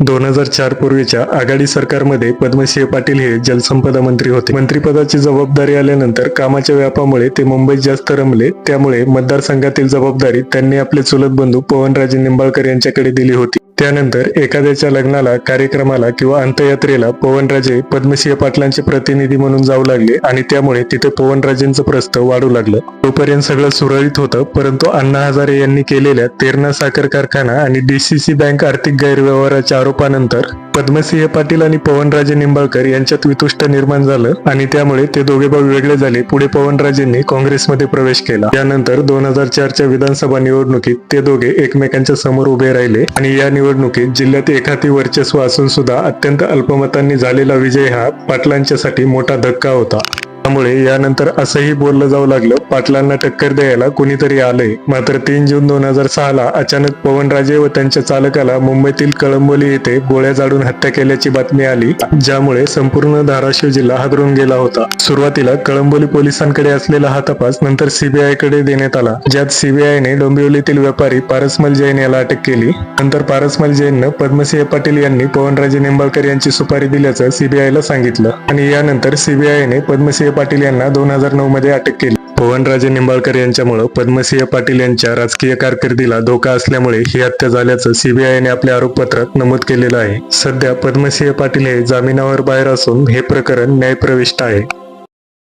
2004 पूर्वीच्या आघाडी सरकारमध्ये पद्मसिंह पाटील हे जलसंपदा मंत्री होते. मंत्रिपदाची जबाबदारी आल्यानंतर कामाच्या व्यापामुळे ते मुंबईत जास्त रमले. त्यामुळे मतदारसंघातील जबाबदारी त्यांनी आपले चुलत बंधू पवनराजे निंबाळकर यांच्याकडे दिली होती. त्यानंतर एखाद्याच्या लग्नाला, कार्यक्रमाला किंवा अंत्ययात्रेला पवनराजे पद्मसिंह पाटलांचे प्रतिनिधी म्हणून जाऊ लागले आणि त्यामुळे तिथे पवनराजेंचं प्रस्थ वाढू लागलं. तोपर्यंत सगळं सुरळीत होतं, परंतु अण्णा हजारे यांनी केलेल्या तेरणा साखर कारखाना आणि DCC बँक आर्थिक गैरव्यवहाराच्या आरोपानंतर पद्मसिंह पाटील आणि पवनराजे निंबाळकर यांच्यात वितुष्ट निर्माण झालं आणि त्यामुळे ते दोघे भाऊ वेगळे झाले. पुढे पवनराजेंनी काँग्रेसमध्ये प्रवेश केला. यानंतर 2004च्या विधानसभा निवडणुकीत ते दोघे एकमेकांच्या समोर उभे राहिले आणि या निवडणुकीत जिल्ह्यात एखादी वर्चस्व असून सुद्धा अत्यंत अल्पमतांनी झालेला विजय हा पाटलांच्यासाठी मोठा धक्का होता. त्यामुळे यानंतर असंही बोललं जाऊ लागलं, पाटलांना टक्कर द्यायला कोणीतरी आलंय. मात्र 3 जून 2006ला अचानक पवनराजे व त्यांच्या चालकाला मुंबईतील कळंबोली येथे गोळ्या झाडून हत्या केल्याची बातमी आली, ज्यामुळे संपूर्ण धाराशिव जिल्हा हादरून गेला होता. सुरुवातीला कळंबोली पोलिसांकडे असलेला हा तपास नंतर CBI कडे देण्यात आला, ज्यात CBIने डोंबिवलीतील व्यापारी पारसमल जैन याला अटक केली. नंतर पारसमल जैननं पद्मसिंह पाटील यांनी पवनराजे निंबाळकर यांची सुपारी दिल्याचं CBIला सांगितलं आणि यानंतर CBIने पद्मसिंह पाटील यांना 2009 मध्ये अटक केली. पवनराजे निंबाळकर यांच्यामुळे पद्मसिंह पाटील यांच्या राजकीय कारकिर्दीला धोका असल्यामुळे ही हत्या झाल्याचं CBIने आपल्या आरोपपत्रात नमूद केलेलं आहे. सध्या पद्मसिंह पाटील हे जामिनावर बाहेर असून हे प्रकरण न्यायप्रविष्ट आहे.